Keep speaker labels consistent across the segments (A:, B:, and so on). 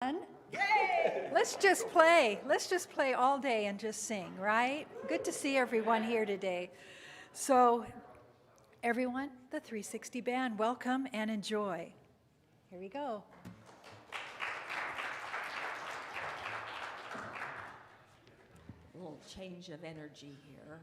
A: Yay! Let's just play. Let's just play all day and just sing, right? Good to see everyone here today. So, everyone, the 360 Band, welcome and enjoy. Here we go.
B: A little change of energy here.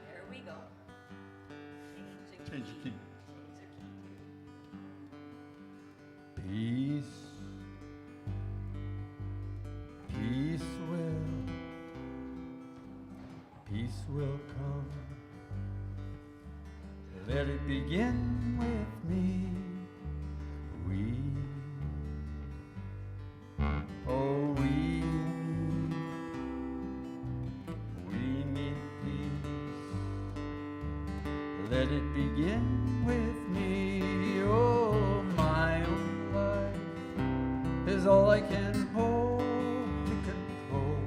B: There we go.
C: Change the key. Peace, peace will come. Let it begin with me. We need peace. Let it begin with me. Oh, my own life is all I can hold to control.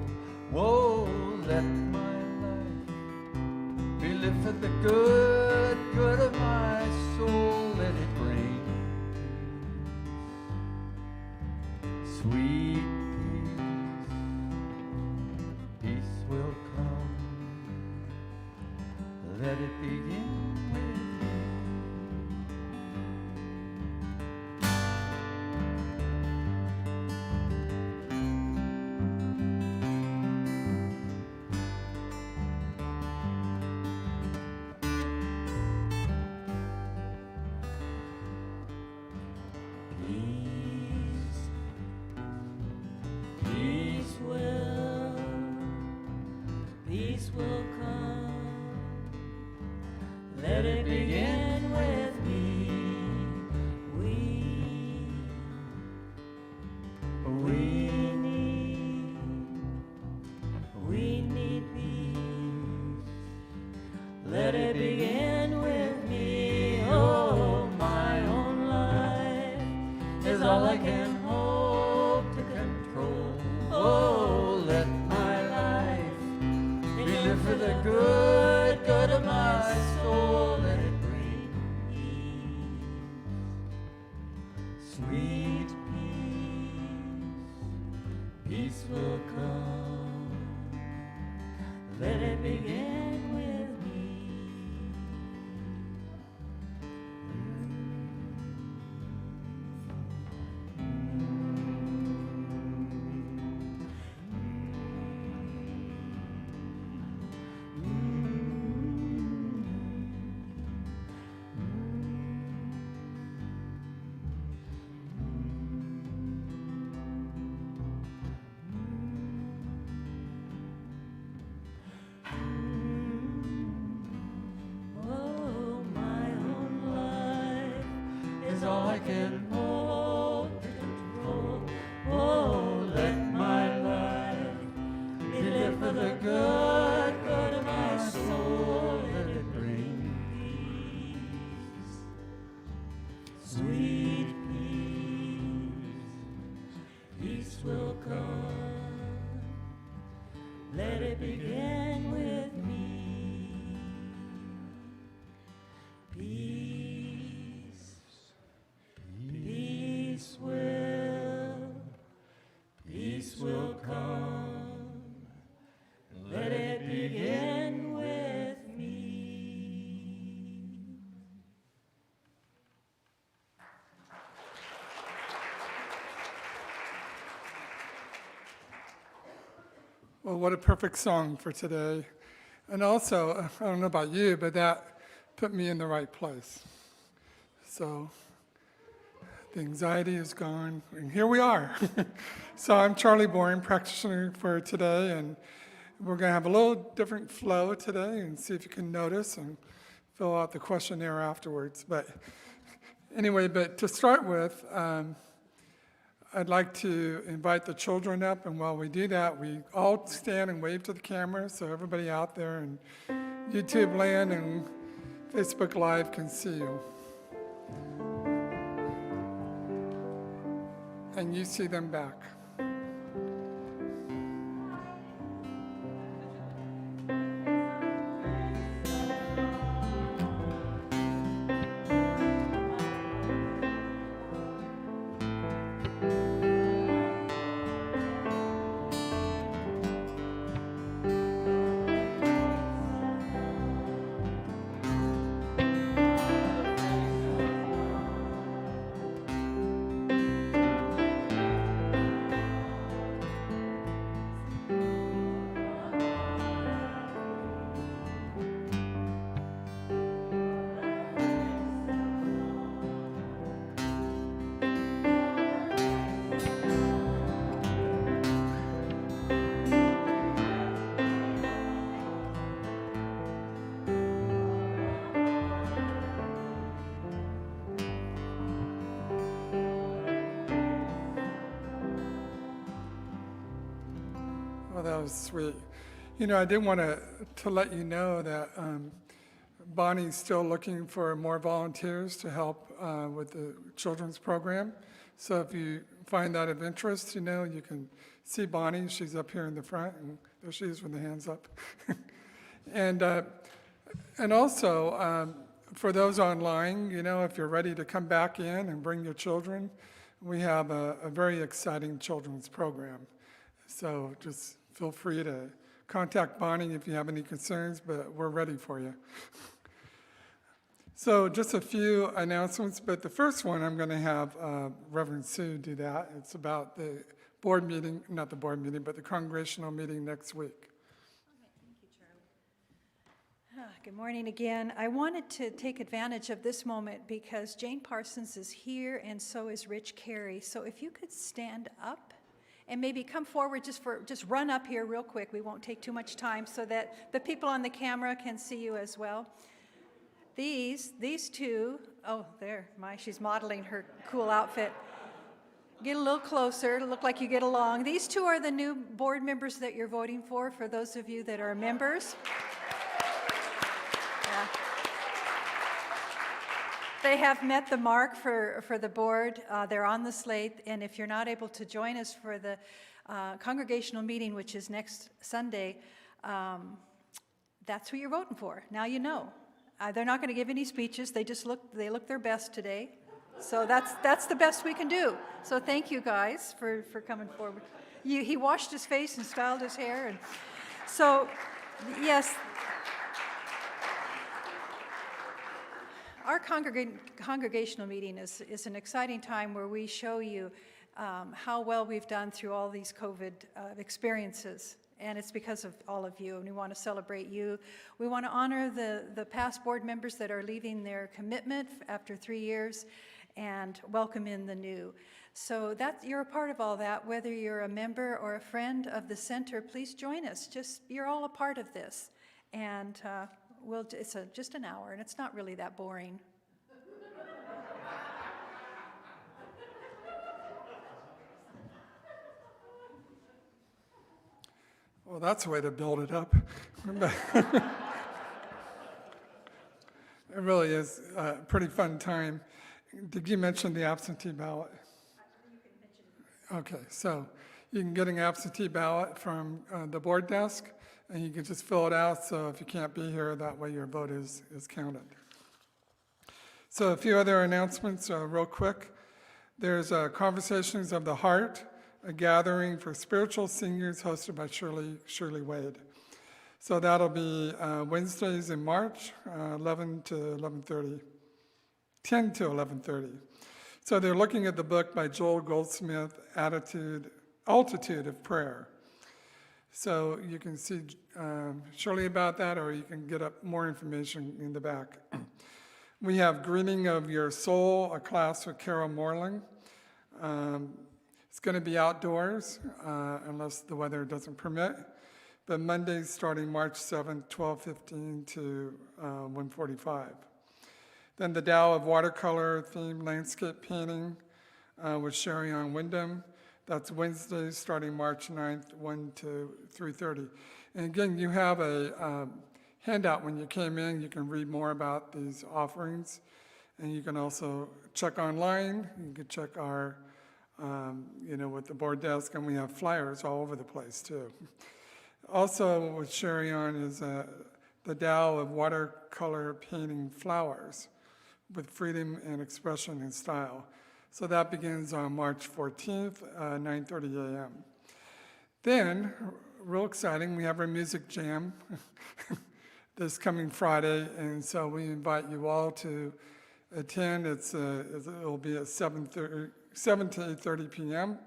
C: Whoa, let my life be lived for the good of my soul. Let it bring peace, sweet peace. Peace will come. Let it begin with me.
B: Peace will come. Let it begin with me. We need peace. Let it begin with me. Oh, my own life is all I can hope to control. Oh, let my life be lived for the good of my soul. Let it bring peace, sweet peace. Peace will come. Let it begin with me. All I can hold to control. Oh, let my life be lived for the good of my soul. Let it bring peace, sweet peace. Peace will come. Let it begin with me. Peace. Peace will come. Let it begin with me.
D: Well, what a perfect song for today. And also, I don't know about you, but that put me in the right place. So the anxiety is gone, and here we are. So I'm Charlie Bourne, practitioner for today, and we're going to have a little different flow today and see if you can notice and fill out the questionnaire afterwards. But anyway, but to start with, I'd like to invite the children up, and while we do that, we all stand and wave to the camera so everybody out there in YouTube land and Facebook Live can see you. And you see them back. Oh, that was sweet. You know, I did want to let you know that Bonnie's still looking for more volunteers to help with the children's program. So if you find that of interest, you know, you can see Bonnie. She's up here in the front, and there she is with the hands up. And also, for those online, you know, if you're ready to come back in and bring your children, we have a very exciting children's program. So just feel free to contact Bonnie if you have any concerns, but we're ready for you. So just a few announcements, but the first one I'm going to have Reverend Sue do that. It's about the board meeting, not the board meeting, but the congregational meeting next week.
A: Thank you, Charlie. Good morning again. I wanted to take advantage of this moment because Jane Parsons is here and so is Rich Carey. So if you could stand up and maybe come forward, just run up here real quick. We won't take too much time so that the people on the camera can see you as well. These two, oh, there, she's modeling her cool outfit. Get a little closer, look like you get along. These two are the new board members that you're voting for those of you that are members. Yeah. They have met the mark for the board. They're on the slate, and if you're not able to join us for the congregational meeting, which is next Sunday, that's who you're voting for. Now you know. They're not going to give any speeches. They look their best today. So that's the best we can do. So thank you guys for coming forward. He washed his face and styled his hair. And so, yes, our congregational meeting is an exciting time where we show you how well we've done through all these COVID experiences. And it's because of all of you, and we want to celebrate you. We want to honor the past board members that are leaving their commitment after 3 years and welcome in the new. So you're a part of all that. Whether you're a member or a friend of the center, please join us. You're all a part of this. And it's just an hour, and it's not really that boring.
D: Well, that's a way to build it up. It really is a pretty fun time. Did you mention the absentee ballot? Okay, so you can get an absentee ballot from the board desk, and you can just fill it out, so if you can't be here, that way your vote is counted. So a few other announcements real quick. There's Conversations of the Heart, a gathering for spiritual seniors hosted by Shirley Wade. So that'll be Wednesdays in March, 11 to 11:30, 10 to 11:30. So they're looking at the book by Joel Goldsmith, Altitude of Prayer. So you can see Shirley about that, or you can get up more information in the back. We have Greeting of Your Soul, a class with Carol Moreland. It's going to be outdoors, unless the weather doesn't permit. But Mondays starting March 7th, 12:15 to 1:45. Then the Tao of Watercolor themed landscape painting with Sherry on Wyndham. That's Wednesdays starting March 9th, 1 to 3:30. And again, you have a handout when you came in. You can read more about these offerings. And you can also check online. You can check our with the board desk, and we have flyers all over the place too. Also with Sherry on is the Tao of Watercolor Painting Flowers with Freedom and Expression and Style. So that begins on March 14th, 9:30 a.m. Then, real exciting, we have our music jam this coming Friday, and so we invite you all to attend. It'll be at 7 to 8:30 p.m.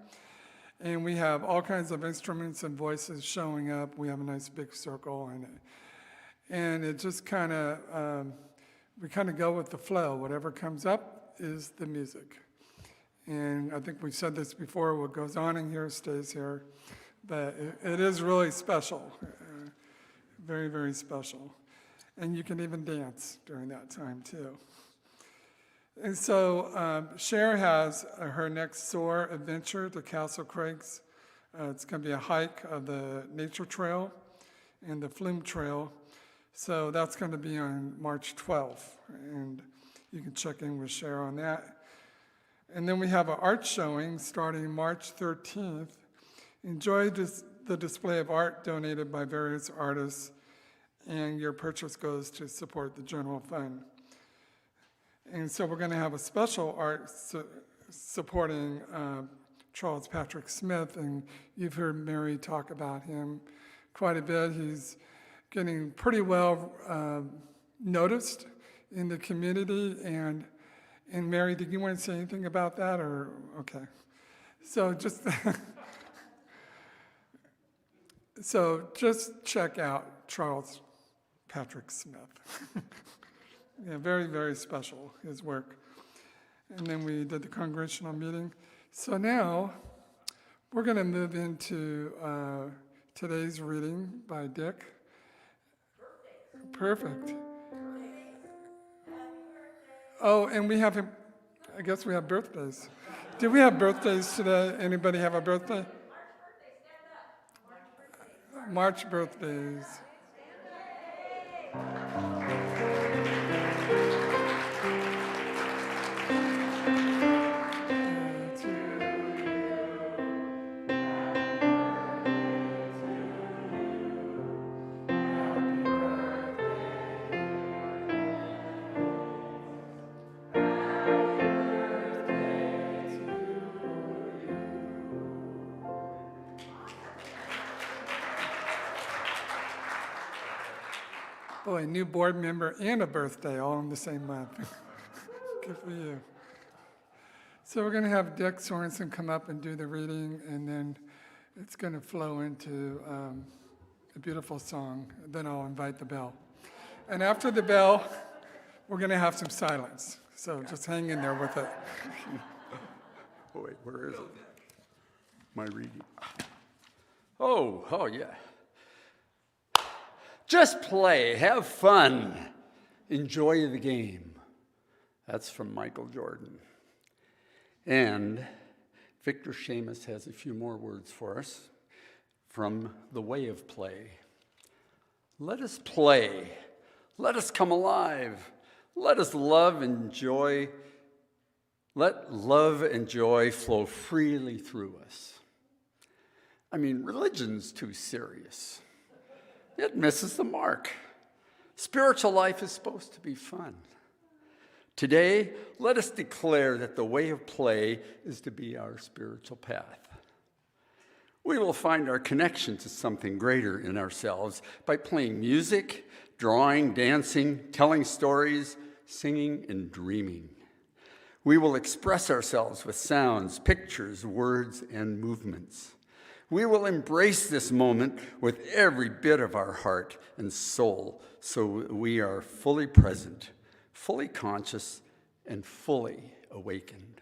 D: And we have all kinds of instruments and voices showing up. We have a nice big circle in it. And it just we kind of go with the flow. Whatever comes up is the music. And I think we've said this before, what goes on in here stays here. But it is really special, very, very special. And you can even dance during that time too. And so Cher has her next SOAR adventure to Castle Craig's It's going to be a hike of the Nature Trail and the Flume Trail. So that's going to be on March 12th, and you can check in with Cher on that. And then we have an art showing starting March 13th. Enjoy the display of art donated by various artists, and your purchase goes to support the general fund. And so we're going to have a special art supporting Charles Patrick Smith, and you've heard Mary talk about him quite a bit. He's getting pretty well noticed in the community, and Mary, did you want to say anything about that, or okay? So just check out Charles Patrick Smith. Yeah, very, very special, his work. And then we did the congregational meeting. So now we're going to move into today's reading by Dick. Perfect. Oh, and we have, I guess we have birthdays. Do we have birthdays today? Anybody have a birthday? March birthdays. Boy, a new board member and a birthday all in the same month. Good for you. So we're going to have Dick Sorensen come up and do the reading, and then it's going to flow into a beautiful song. Then I'll invite the bell. And after the bell, we're going to have some silence. So just hang in there with it.
E: Oh, wait, where is it? My reading. Oh, yeah. Just play, have fun, enjoy the game. That's from Michael Jordan. And Victor Seamus has a few more words for us from The Way of Play. Let us play. Let us come alive. Let us love and joy. Let love and joy flow freely through us. I mean, religion's too serious. It misses the mark. Spiritual life is supposed to be fun. Today, let us declare that the way of play is to be our spiritual path. We will find our connection to something greater in ourselves by playing music, drawing, dancing, telling stories, singing, and dreaming. We will express ourselves with sounds, pictures, words, and movements. We will embrace this moment with every bit of our heart and soul so we are fully present, fully conscious, and fully awakened.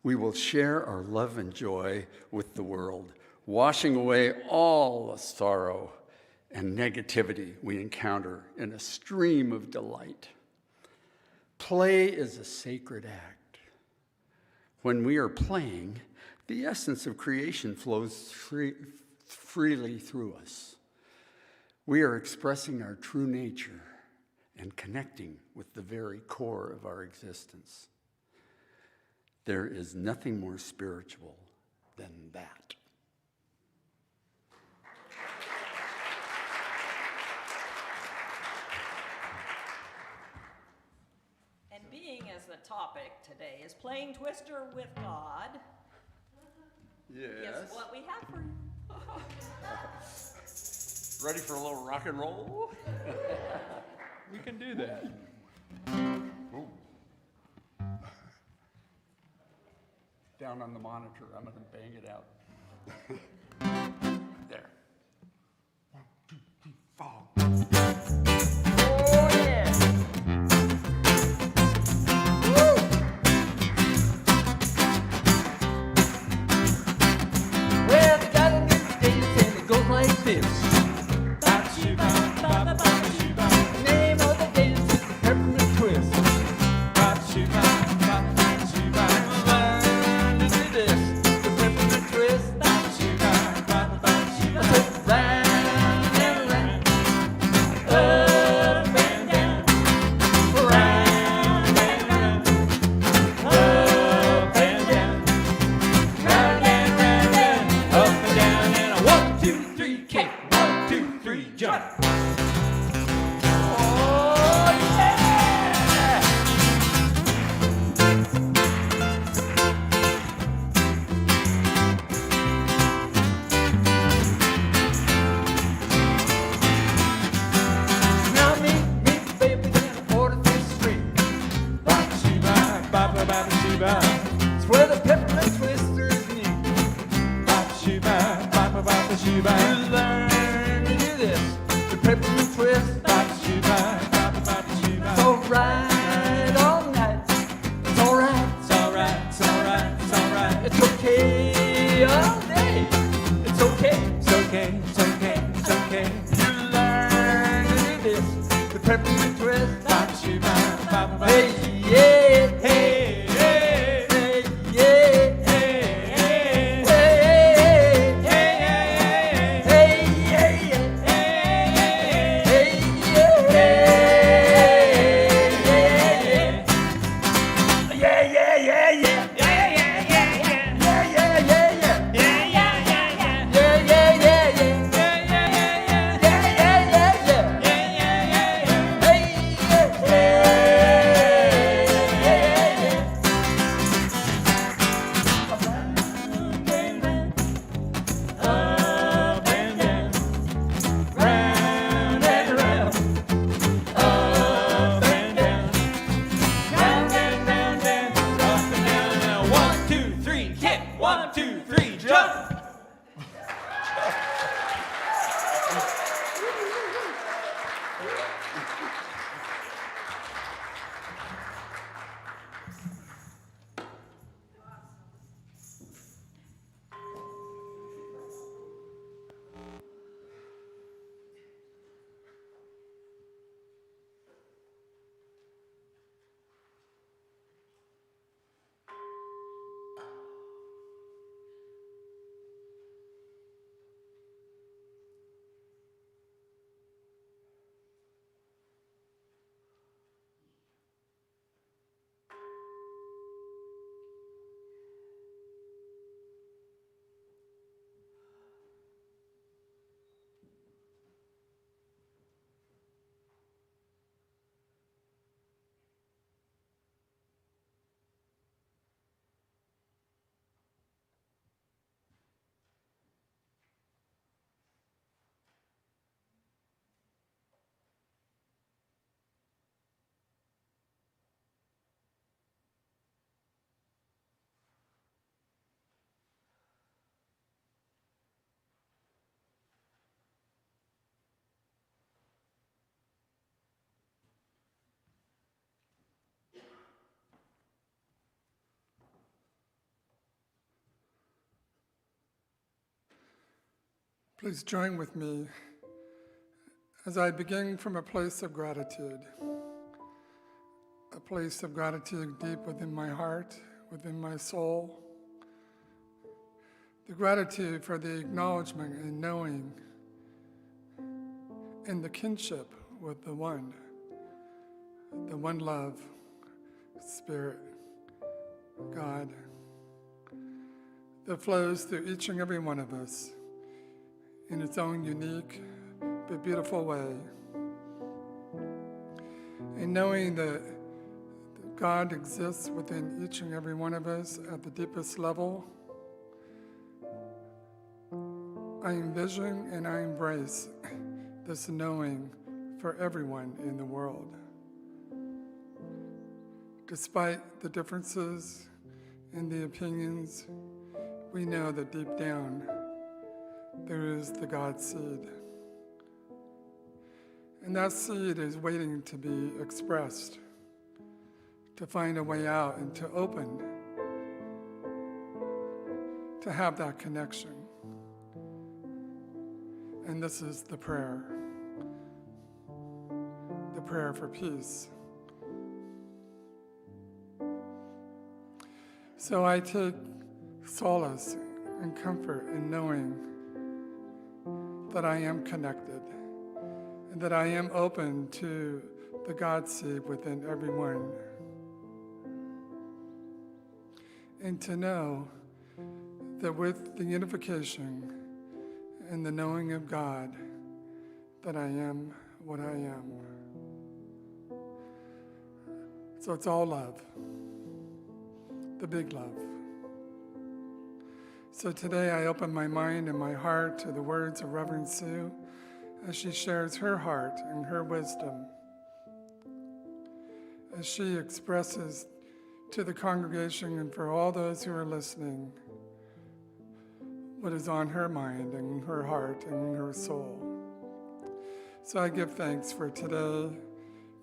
E: We will share our love and joy with the world, washing away all the sorrow and negativity we encounter in a stream of delight. Play is a sacred act. When we are playing, the essence of creation flows freely through us. We are expressing our true nature and connecting with the very core of our existence. There is nothing more spiritual than that.
B: And being as the topic today is playing Twister with God.
E: Yes.
B: Guess what we have for you?
E: Ready for a little rock and roll?
C: We can do that.
E: Ooh. Down on the monitor, I'm going to bang it out. There. 1, 2, 3, 4.
B: Oh, yeah.
C: Well, they got a new dance and it goes like this. Name of the dance is the peppermint twist. Learn to do this, the peppermint twist. You learn to do this, the peppermint twist. It's alright all night. It's alright. It's alright. It's alright. It's alright. It's okay all day. It's okay. It's okay. It's okay. It's okay. You learn to do this, the peppermint twist. Hey, yeah, hey, hey, hey, yeah, hey, hey, hey, hey, hey, hey,
D: Please join with me as I begin from a place of gratitude deep within my heart, within my soul. The gratitude for the acknowledgement and knowing and the kinship with the one love, Spirit, God, that flows through each and every one of us in its own unique but beautiful way. And knowing that God exists within each and every one of us at the deepest level, I envision and I embrace this knowing for everyone in the world. Despite the differences in the opinions, we know that deep down there is the God seed. And that seed is waiting to be expressed, to find a way out and to open, to have that connection. And this is the prayer for peace. So I take solace and comfort in knowing that I am connected and that I am open to the God seed within everyone. And to know that with the unification and the knowing of God, that I am what I am. So it's all love, the big love. So today I open my mind and my heart to the words of Reverend Sue as she shares her heart and her wisdom, as she expresses to the congregation and for all those who are listening what is on her mind and her heart and her soul. So I give thanks for today,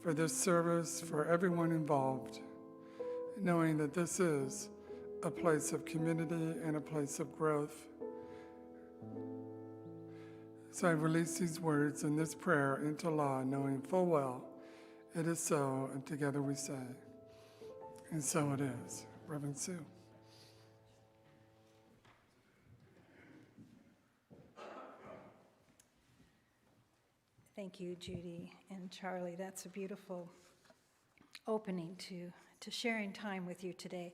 D: for this service, for everyone involved, knowing that this is a place of community and a place of growth. So I release these words and this prayer into law, knowing full well it is so, and together we say, and so it is. Reverend Sue.
A: Thank you, Judy and Charlie. That's a beautiful opening to sharing time with you today.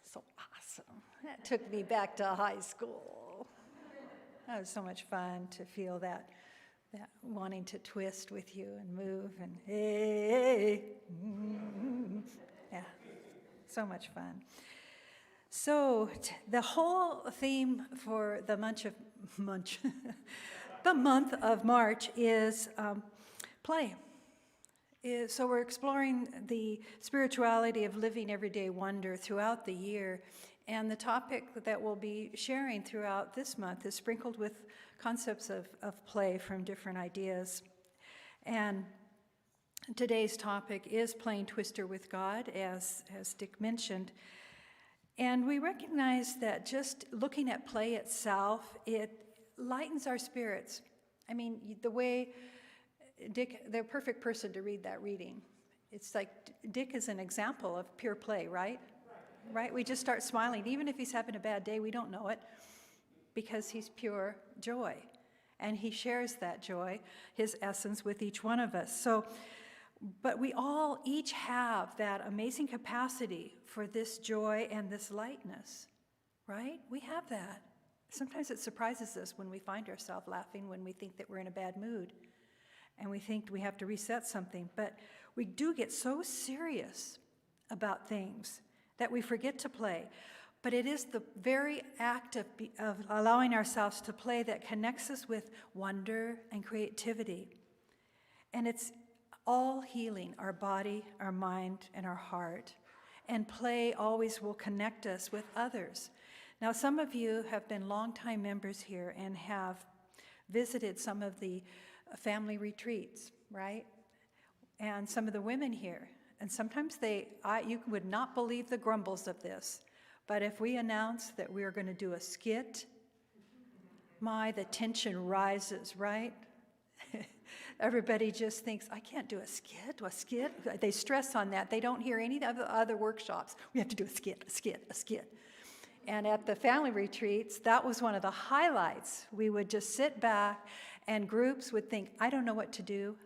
A: So awesome. That took me back to high school. That was so much fun to feel that wanting to twist with you and move and hey. Yeah, so much fun. So the whole theme for the the month of March is play. So we're exploring the spirituality of living everyday wonder throughout the year. And the topic that we'll be sharing throughout this month is sprinkled with concepts of play from different ideas. And today's topic is playing Twister with God, as Dick mentioned. And we recognize that just looking at play itself, it lightens our spirits. I mean, the way Dick, the perfect person to read that reading. It's like Dick is an example of pure play, right? Right? We just start smiling. Even if he's having a bad day, we don't know it because he's pure joy. And he shares that joy, his essence, with each one of us. So, but we all each have that amazing capacity for this joy and this lightness, right? We have that. Sometimes it surprises us when we find ourselves laughing when we think that we're in a bad mood and we think we have to reset something. But we do get so serious about things that we forget to play. But it is the very act of allowing ourselves to play that connects us with wonder and creativity. And it's all healing our body, our mind, and our heart. And play always will connect us with others. Now, some of you have been longtime members here and have visited some of the family retreats, right? And some of the women here. And sometimes you would not believe the grumbles of this, but if we announce that we are going to do a skit, the tension rises, right? Everybody just thinks, I can't do a skit. They stress on that. They don't hear any of the other workshops. We have to do a skit. And at the family retreats, that was one of the highlights. We would just sit back and groups would think, I don't know what to do,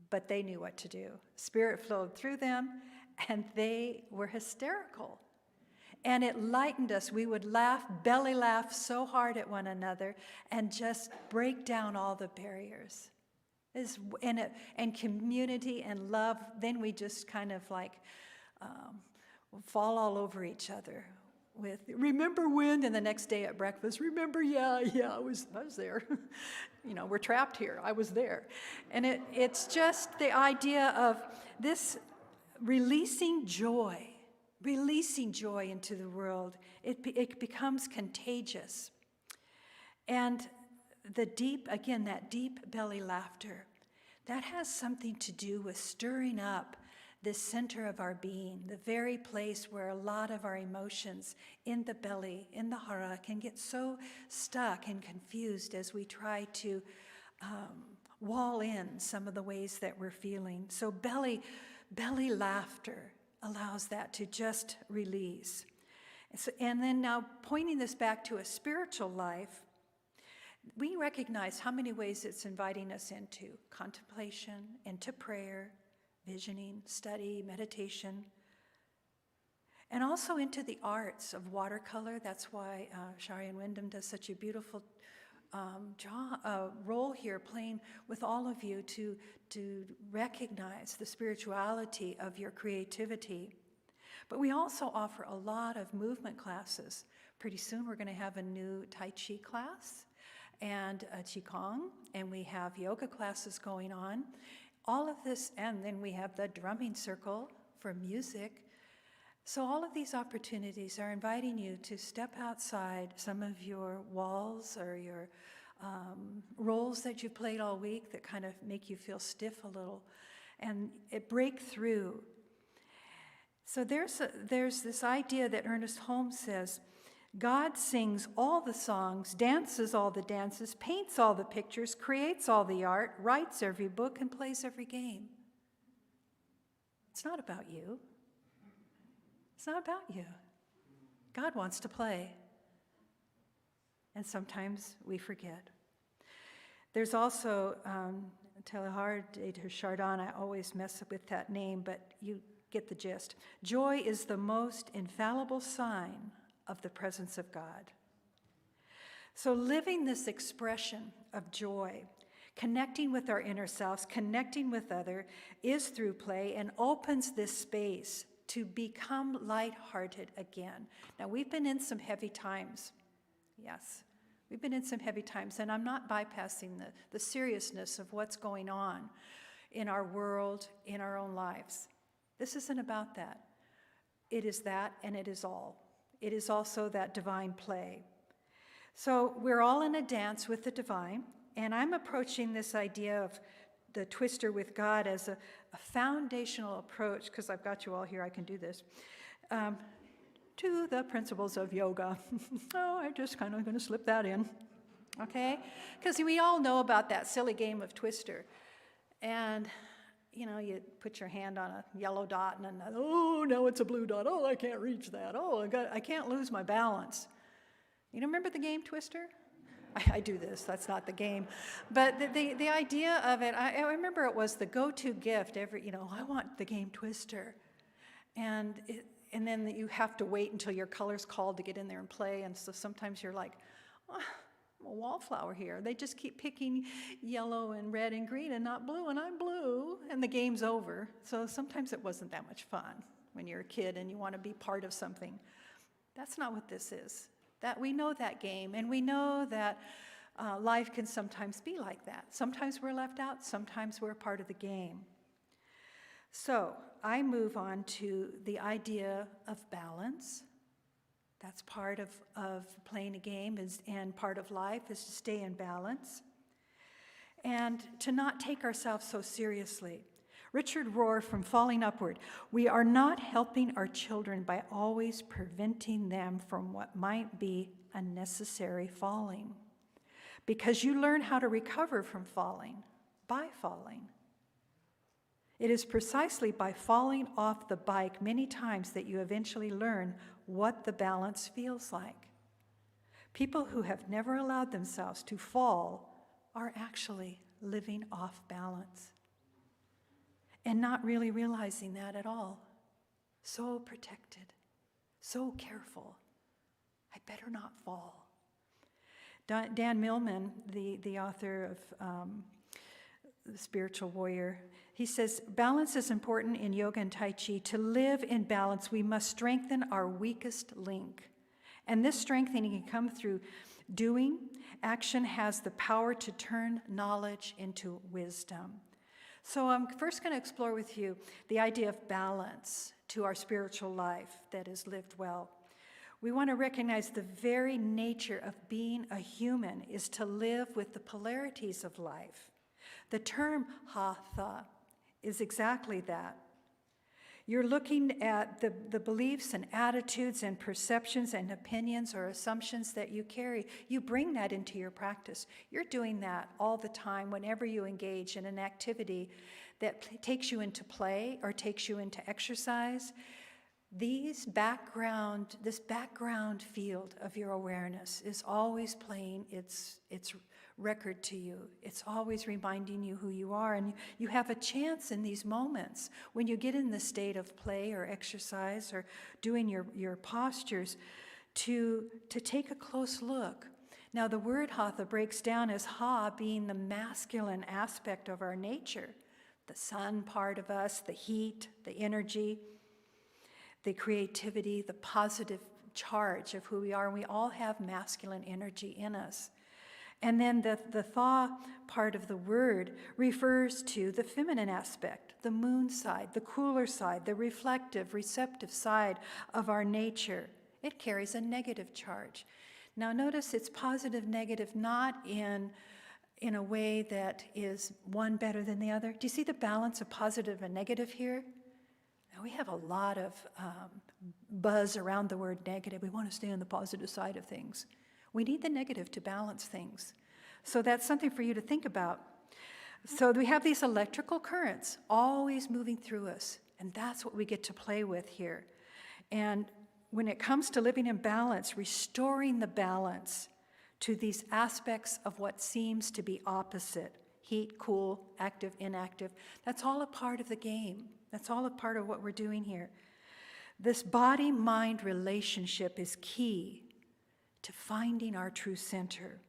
A: but they knew what to do. Spirit flowed through them, and they were hysterical. And it lightened us. We would laugh, belly laugh so hard at one another, and just break down all the barriers. And community and love, then we just kind of like fall all over each other with, remember when? And the next day at breakfast, remember, yeah, I was there. We're trapped here. I was there. And it's just the idea of this releasing joy into the world. It becomes contagious. And that deep belly laughter, that has something to do with stirring up the center of our being, the very place where a lot of our emotions in the belly, in the hara, can get so stuck and confused as we try to wall in some of the ways that we're feeling. So belly laughter allows that to just release. And then now pointing this back to a spiritual life, we recognize how many ways it's inviting us into contemplation, into prayer, visioning, study, meditation, and also into the arts of watercolor. That's why Sharian Wyndham does such a beautiful role here, playing with all of you to recognize the spirituality of your creativity. But we also offer a lot of movement classes. Pretty soon we're going to have a new Tai Chi class and a Qigong, and we have yoga classes going on. All of this, and then we have the drumming circle for music. So all of these opportunities are inviting you to step outside some of your walls or your roles that you've played all week that kind of make you feel stiff a little, and it break through. So there's this idea that Earnest Holmes says, God sings all the songs, dances all the dances, paints all the pictures, creates all the art, writes every book, and plays every game. It's not about you. It's not about you. God wants to play. And sometimes we forget. There's also Teilhard de Chardin. I always mess up with that name, but you get the gist. Joy is the most infallible sign of the presence of God. So living this expression of joy, connecting with our inner selves, connecting with other, is through play and opens this space to become lighthearted again. Now, we've been in some heavy times. Yes, we've been in some heavy times, and I'm not bypassing the seriousness of what's going on in our world, in our own lives. This isn't about that. It is that, and it is all. It is also that divine play. So we're all in a dance with the divine, and I'm approaching this idea of the twister with God as a foundational approach, because I've got you all here, I can do this, to the principles of yoga. Oh, I'm just kind of going to slip that in, okay? Because we all know about that silly game of Twister. And, you know, you put your hand on a yellow dot, and then, oh, no, it's a blue dot. Oh, I can't reach that. Oh, I can't lose my balance. You remember the game Twister? I do this, that's not the game. But the idea of it, I remember it was the go-to gift I want the game Twister. And then you have to wait until your color's called to get in there and play. And so sometimes you're like, oh, I'm a wallflower here. They just keep picking yellow and red and green and not blue, and I'm blue, and the game's over. So sometimes it wasn't that much fun when you're a kid and you want to be part of something. That's not what this is. That we know that game, and we know that life can sometimes be like that. Sometimes we're left out, sometimes we're a part of the game. So I move on to the idea of balance. That's part of playing a game, and part of life is to stay in balance and to not take ourselves so seriously. Richard Rohr from Falling Upward, we are not helping our children by always preventing them from what might be unnecessary falling, because you learn how to recover from falling by falling. It is precisely by falling off the bike many times that you eventually learn what the balance feels like. People who have never allowed themselves to fall are actually living off balance and not really realizing that at all. So protected, so careful. I better not fall. Dan Millman, the author of The Spiritual Warrior, he says, balance is important in yoga and Tai Chi. To live in balance, we must strengthen our weakest link. And this strengthening can come through doing. Action has the power to turn knowledge into wisdom. So I'm first going to explore with you the idea of balance to our spiritual life that is lived well. We want to recognize the very nature of being a human is to live with the polarities of life. The term hatha is exactly that. You're looking at the beliefs and attitudes and perceptions and opinions or assumptions that you carry. You bring that into your practice. You're doing that all the time whenever you engage in an activity that takes you into play or takes you into exercise. This background field of your awareness is always playing its record to you. It's always reminding you who you are, and you have a chance in these moments when you get in the state of play or exercise or doing your postures to take a close look. Now, the word hatha breaks down as ha being the masculine aspect of our nature, the sun part of us, the heat, the energy, the creativity, the positive charge of who we are, and we all have masculine energy in us. And then the tha part of the word refers to the feminine aspect, the moon side, the cooler side, the reflective, receptive side of our nature, it carries a negative charge. Now notice it's positive, negative, not in a way that is one better than the other. Do you see the balance of positive and negative here? Now we have a lot of buzz around the word negative. We want to stay on the positive side of things. We need the negative to balance things. So that's something for you to think about. So we have these electrical currents always moving through us, and that's what we get to play with here. And when it comes to living in balance, restoring the balance to these aspects of what seems to be opposite, heat, cool, active, inactive, that's all a part of the game. That's all a part of what we're doing here. This body-mind relationship is key to finding our true center.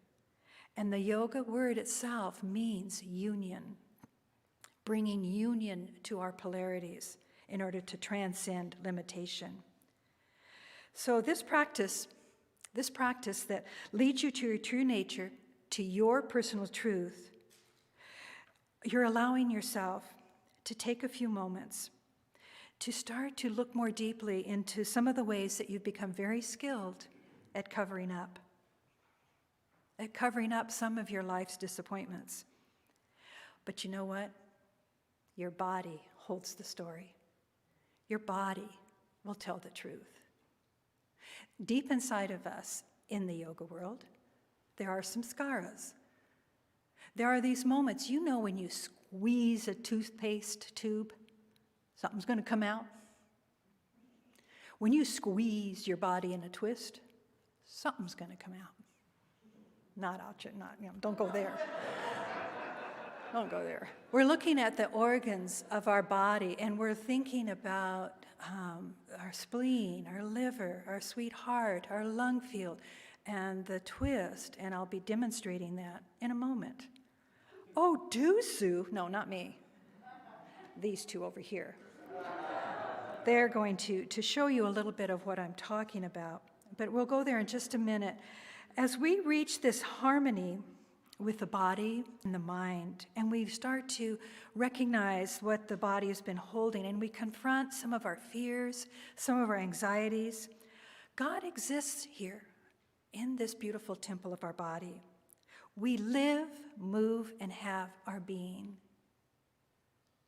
A: And the yoga word itself means union, bringing union to our polarities in order to transcend limitation. So this practice that leads you to your true nature, to your personal truth, you're allowing yourself to take a few moments to start to look more deeply into some of the ways that you've become very skilled at covering up some of your life's disappointments. But you know what? Your body holds the story. Your body will tell the truth. Deep inside of us, in the yoga world, there are some skaras. There are these moments, you know, when you squeeze a toothpaste tube, something's going to come out. When you squeeze your body in a twist, something's going to come out. Don't go there. Don't go there. We're looking at the organs of our body, and we're thinking about our spleen, our liver, our sweet heart, our lung field, and the twist, and I'll be demonstrating that in a moment. Oh, Sue? No, not me. These two over here. They're going to show you a little bit of what I'm talking about, but we'll go there in just a minute. As we reach this harmony with the body and the mind, and we start to recognize what the body has been holding, and we confront some of our fears, some of our anxieties, God exists here in this beautiful temple of our body. We live, move, and have our being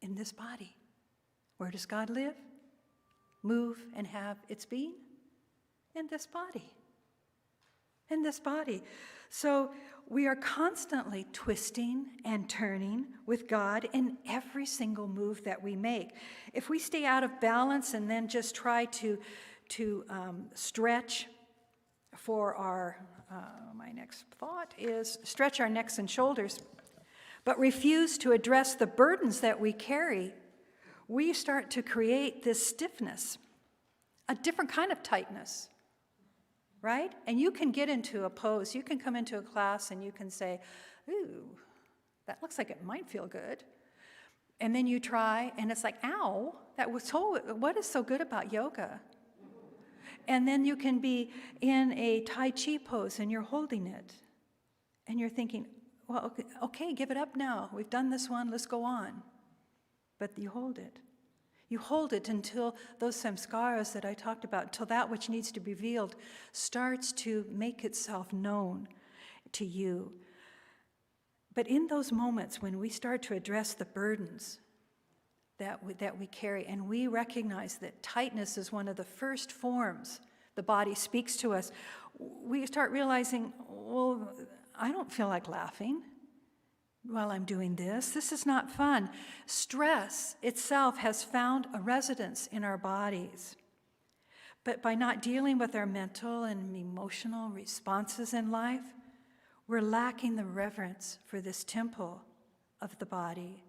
A: in this body. Where does God live, move, and have its being? In this body. In this body. So we are constantly twisting and turning with God in every single move that we make. If we stay out of balance and then just try to stretch for our, my next thought is stretch our necks and shoulders, but refuse to address the burdens that we carry, we start to create this stiffness, a different kind of tightness. Right? And you can get into a pose, you can come into a class and you can say, ooh, that looks like it might feel good. And then you try and it's like, ow, what is so good about yoga? And then you can be in a Tai Chi pose and you're holding it. And you're thinking, well, okay, give it up now. We've done this one, let's go on. But you hold it. You hold it until those samskaras that I talked about, until that which needs to be revealed starts to make itself known to you. But in those moments when we start to address the burdens that we carry, and we recognize that tightness is one of the first forms the body speaks to us, we start realizing, well, I don't feel like laughing while I'm doing this. This is not fun. Stress itself has found a residence in our bodies. But by not dealing with our mental and emotional responses in life, we're lacking the reverence for this temple of the body,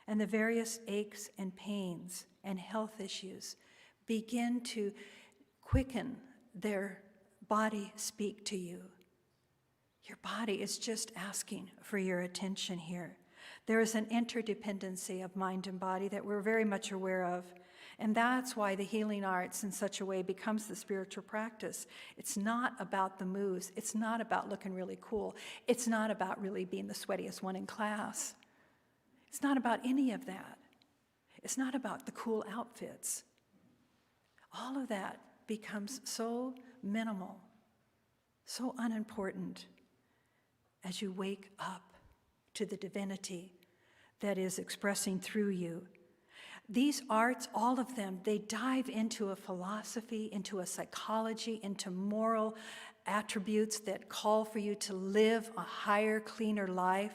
A: and the various aches and pains and health issues begin to quicken their body speak to you. Your body is just asking for your attention here. There is an interdependency of mind and body that we're very much aware of. And that's why the healing arts in such a way becomes the spiritual practice. It's not about the moves. It's not about looking really cool. It's not about really being the sweatiest one in class. It's not about any of that. It's not about the cool outfits. All of that becomes so minimal, so unimportant as you wake up to the divinity that is expressing through you. These arts, all of them, they dive into a philosophy, into a psychology, into moral attributes that call for you to live a higher, cleaner life.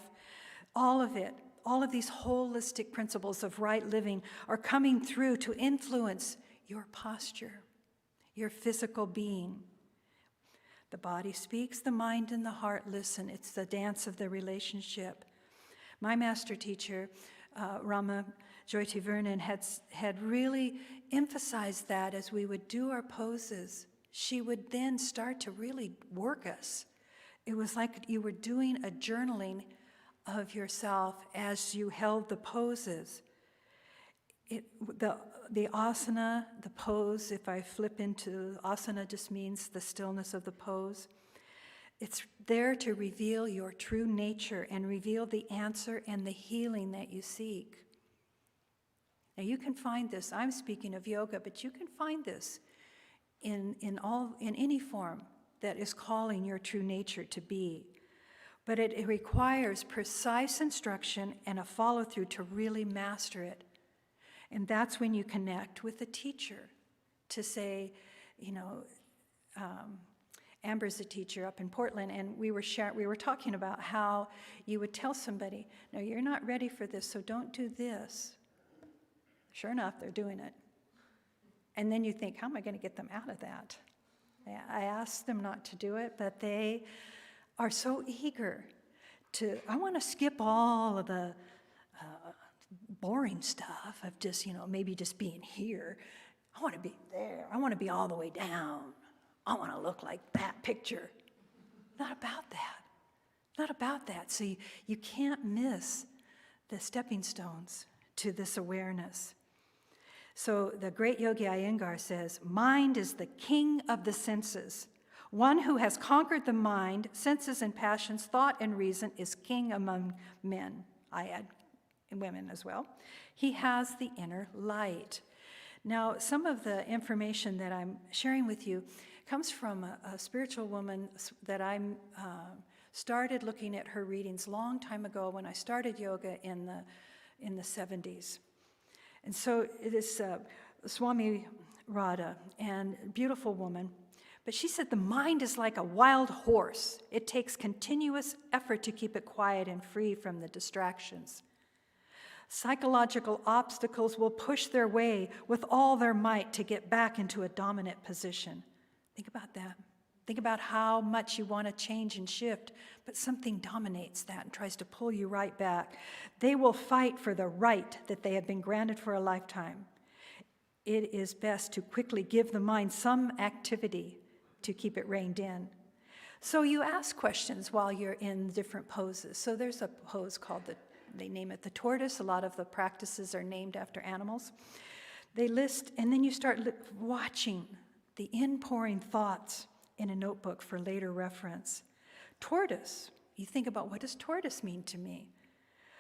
A: All of it, all of these holistic principles of right living are coming through to influence your posture, your physical being. The body speaks, the mind and the heart listen. It's the dance of the relationship. My master teacher, Rama Jyoti Vernon, had really emphasized that as we would do our poses. She would then start to really work us. It was like you were doing a journaling of yourself as you held the poses. The asana, the pose, if I flip into asana, just means the stillness of the pose. It's there to reveal your true nature and reveal the answer and the healing that you seek. Now you can find this, I'm speaking of yoga, but you can find this in any form that is calling your true nature to be. But it requires precise instruction and a follow-through to really master it. And that's when you connect with a teacher to say, Amber's a teacher up in Portland, and we were talking about how you would tell somebody, no, you're not ready for this, so don't do this. Sure enough, they're doing it. And then you think, how am I going to get them out of that? I asked them not to do it, but they are so eager to, I want to skip all of the boring stuff of just, maybe just being here. I want to be there. I want to be all the way down. I want to look like that picture. Not about that. Not about that. So you can't miss the stepping stones to this awareness. So the great Yogi Iyengar says, mind is the king of the senses. One who has conquered the mind, senses and passions, thought and reason is king among men. I add women as well. He has the inner light. Now, some of the information that I'm sharing with you comes from a spiritual woman that I started looking at her readings a long time ago when I started yoga in the 70s. And so it is Swami Radha, and beautiful woman. But she said the mind is like a wild horse. It takes continuous effort to keep it quiet and free from the distractions. Psychological obstacles will push their way with all their might to get back into a dominant position. Think about that. Think about how much you want to change and shift, but something dominates that and tries to pull you right back. They will fight for the right that they have been granted for a lifetime. It is best to quickly give the mind some activity to keep it reined in. So you ask questions while you're in different poses. So there's a pose called they name it the tortoise. A lot of the practices are named after animals. They list, and then you start watching the inpouring thoughts in a notebook for later reference. Tortoise, you think about, what does tortoise mean to me?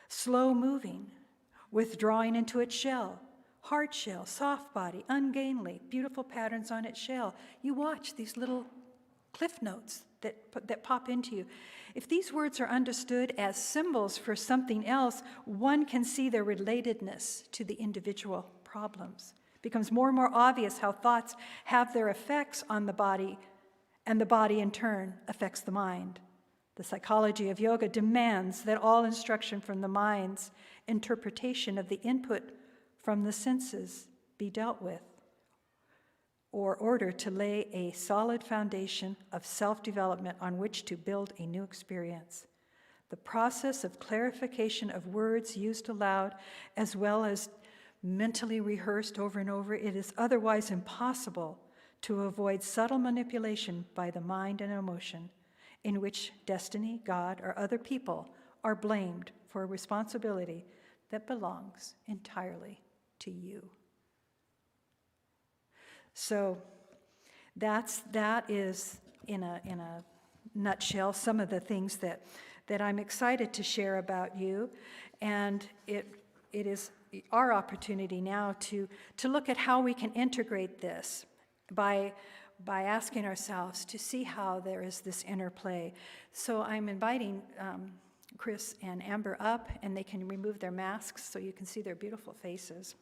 A: Slow moving, withdrawing into its shell, hard shell, soft body, ungainly, beautiful patterns on its shell. You watch these little cliff notes that pop into you. If these words are understood as symbols for something else, one can see their relatedness to the individual problems. It becomes more and more obvious how thoughts have their effects on the body, and the body in turn affects the mind. The psychology of yoga demands that all instruction from the mind's interpretation of the input from the senses be dealt with, or order to lay a solid foundation of self-development on which to build a new experience. The process of clarification of words used aloud, as well as mentally rehearsed over and over, it is otherwise impossible to avoid subtle manipulation by the mind and emotion, in which destiny, God, or other people are blamed for a responsibility that belongs entirely to you. So that is, in a nutshell, some of the things that I'm excited to share about you. And it is our opportunity now to look at how we can integrate this by asking ourselves to see how there is this interplay. So I'm inviting Chris and Amber up, and they can remove their masks so you can see their beautiful faces.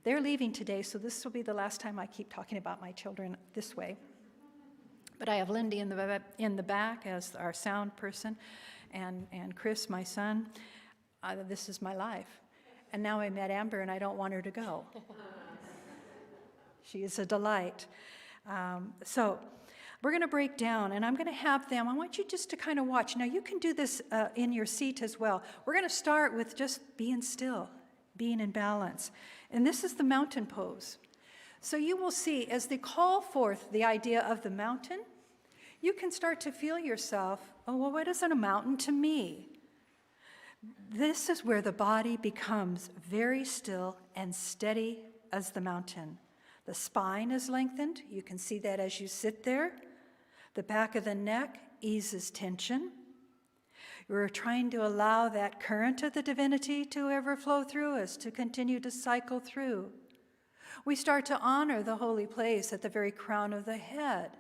A: They're leaving today, so this will be the last time I keep talking about my children this way. But I have Lindy in the back as our sound person, and Chris, my son. This is my life. And now I met Amber, and I don't want her to go. She is a delight. So we're going to break down, and I'm going to have them. I want you just to kind of watch. Now, you can do this in your seat as well. We're going to start with just being still, being in balance. And this is the mountain pose. So you will see, as they call forth the idea of the mountain, you can start to feel yourself, oh, well, what is a mountain to me? This is where the body becomes very still and steady as the mountain. The spine is lengthened. You can see that as you sit there. The back of the neck eases tension. You're trying to allow that current of the divinity to ever flow through us, to continue to cycle through. We start to honor the holy place at the very crown of the head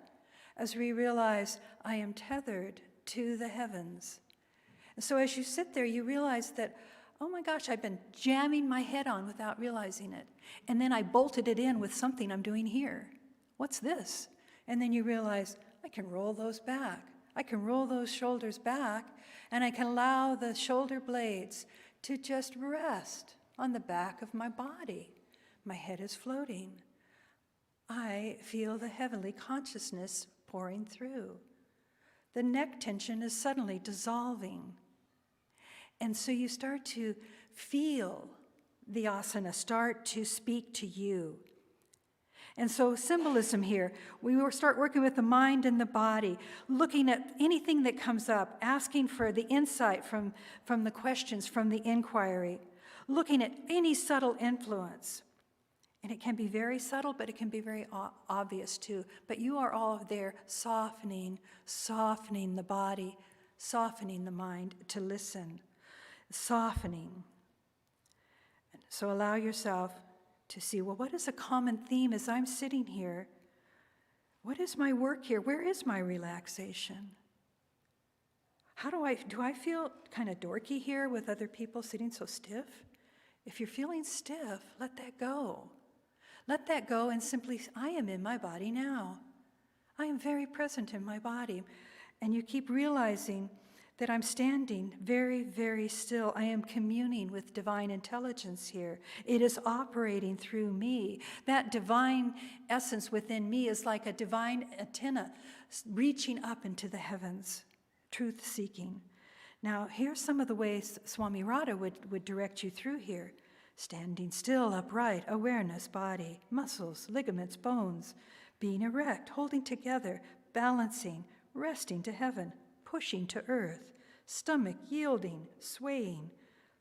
A: as we realize, I am tethered to the heavens. And so as you sit there, you realize that, oh my gosh, I've been jamming my head on without realizing it. And then I bolted it in with something I'm doing here. What's this? And then you realize, I can roll those back. I can roll those shoulders back, and I can allow the shoulder blades to just rest on the back of my body. My head is floating. I feel the heavenly consciousness pouring through. The neck tension is suddenly dissolving. And so you start to feel the asana start to speak to you. And so symbolism here, we will start working with the mind and the body, looking at anything that comes up, asking for the insight from the questions, from the inquiry, looking at any subtle influence. And it can be very subtle, but it can be very obvious too. But you are all there softening the body, softening the mind to listen, softening. So allow yourself to see, well, what is a common theme as I'm sitting here? What is my work here? Where is my relaxation? Do I feel kind of dorky here with other people sitting so stiff? If you're feeling stiff, let that go. Let that go and simply, I am in my body now. I am very present in my body. And you keep realizing that I'm standing very, very still. I am communing with divine intelligence here. It is operating through me. That divine essence within me is like a divine antenna reaching up into the heavens, truth-seeking. Now, here's some of the ways Swami Radha would direct you through here. Standing still, upright, awareness, body, muscles, ligaments, bones, being erect, holding together, balancing, resting to heaven, pushing to earth, stomach yielding, swaying,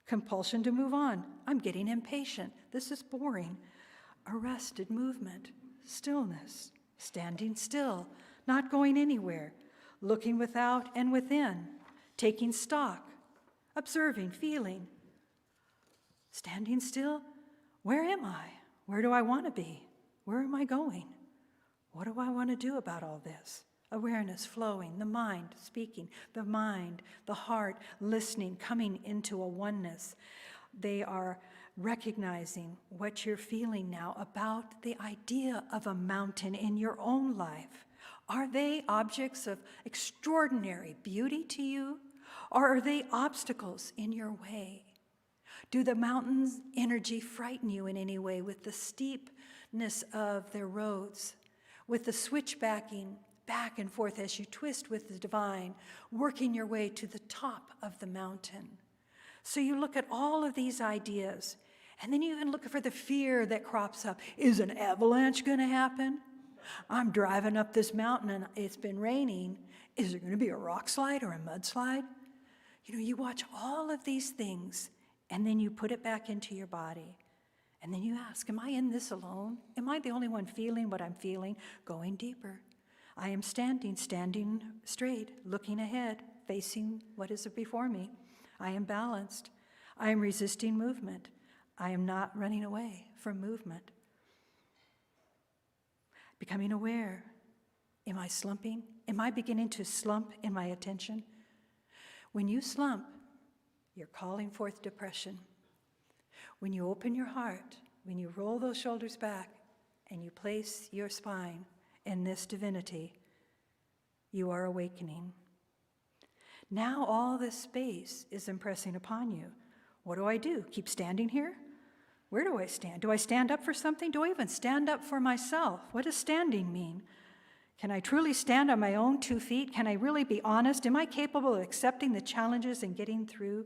A: compulsion to move on. I'm getting impatient. This is boring. Arrested movement, stillness, standing still, not going anywhere, looking without and within, taking stock, observing, feeling. Standing still, where am I? Where do I want to be? Where am I going? What do I want to do about all this? Awareness flowing, the mind speaking, the mind, the heart listening, coming into a oneness. They are recognizing what you're feeling now about the idea of a mountain in your own life. Are they objects of extraordinary beauty to you, or are they obstacles in your way? Do the mountain's energy frighten you in any way with the steepness of their roads, with the switchbacking back and forth as you twist with the divine, working your way to the top of the mountain? So you look at all of these ideas, and then you even look for the fear that crops up. Is an avalanche going to happen? I'm driving up this mountain and it's been raining. Is there going to be a rock slide or a mudslide? You know, you watch all of these things, and then you put it back into your body. And then you ask, am I in this alone? Am I the only one feeling what I'm feeling? Going deeper. I am standing straight, looking ahead, facing what is before me. I am balanced. I am resisting movement. I am not running away from movement. Becoming aware. Am I slumping? Am I beginning to slump in my attention? When you slump, you're calling forth depression. When you open your heart, when you roll those shoulders back and you place your spine in this divinity, you are awakening. Now all this space is impressing upon you. What do I do? Keep standing here? Where do I stand? Do I stand up for something? Do I even stand up for myself? What does standing mean? Can I truly stand on my own 2 feet? Can I really be honest? Am I capable of accepting the challenges and getting through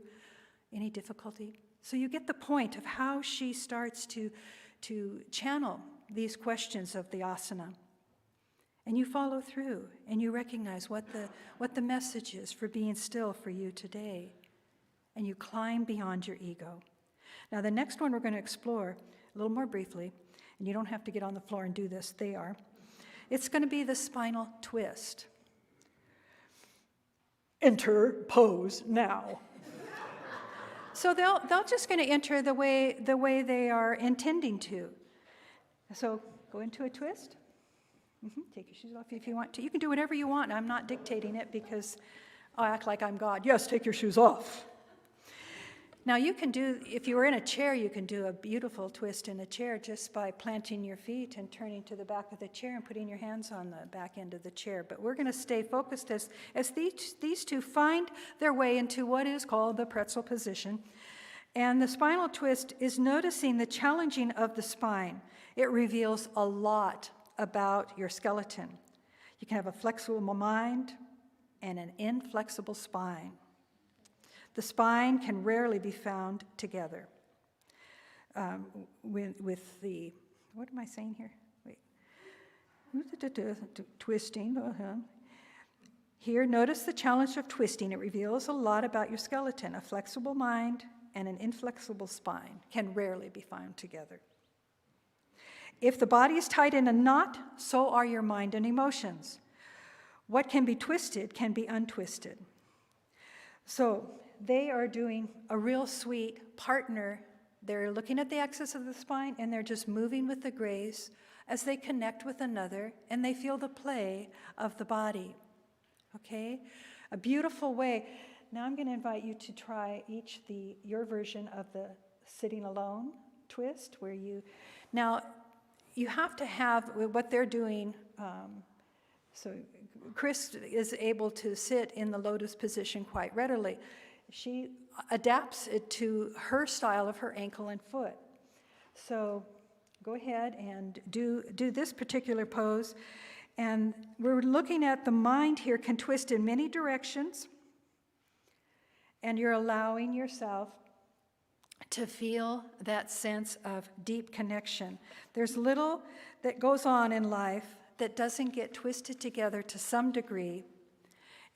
A: any difficulty? So you get the point of how she starts to channel these questions of the asana. And you follow through, and you recognize what the message is for being still for you today. And you climb beyond your ego. Now, the next one we're going to explore a little more briefly, and you don't have to get on the floor and do this, they are. It's going to be the spinal twist. Enter pose now. So they'll just going to enter the way they are intending to. So go into a twist. Take your shoes off if you want to. You can do whatever you want. I'm not dictating it because I'll act like I'm God. Yes, take your shoes off. Now you can do, if you were in a chair, you can do a beautiful twist in a chair just by planting your feet and turning to the back of the chair and putting your hands on the back end of the chair. But we're going to stay focused as these two find their way into what is called the pretzel position. And the spinal twist is noticing the challenging of the spine. It reveals a lot about your skeleton. You can have a flexible mind and an inflexible spine. The spine can rarely be found together with the, what am I saying here? Wait. Twisting. Here, notice the challenge of twisting. It reveals a lot about your skeleton. A flexible mind and an inflexible spine can rarely be found together. If the body is tied in a knot, so are your mind and emotions. What can be twisted can be untwisted. So they are doing a real sweet partner. They're looking at the axis of the spine, and they're just moving with the grace as they connect with another, and they feel the play of the body. Okay? A beautiful way. Now I'm going to invite you to try your version of the sitting alone twist, where now you have to have what they're doing. So Chris is able to sit in the lotus position quite readily. She adapts it to her style of her ankle and foot. So go ahead and do this particular pose. And we're looking at the mind here can twist in many directions. And you're allowing yourself to feel that sense of deep connection. There's little that goes on in life that doesn't get twisted together to some degree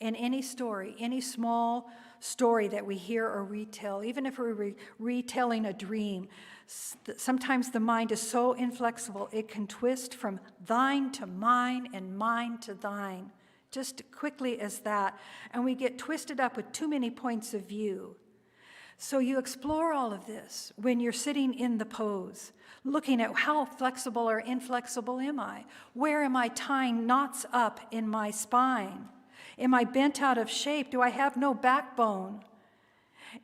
A: in any story, any small story that we hear or retell, even if we're retelling a dream. Sometimes the mind is so inflexible, it can twist from thine to mine and mine to thine, just quickly as that. And we get twisted up with too many points of view. So you explore all of this when you're sitting in the pose, looking at how flexible or inflexible am I? Where am I tying knots up in my spine? Am I bent out of shape? Do I have no backbone?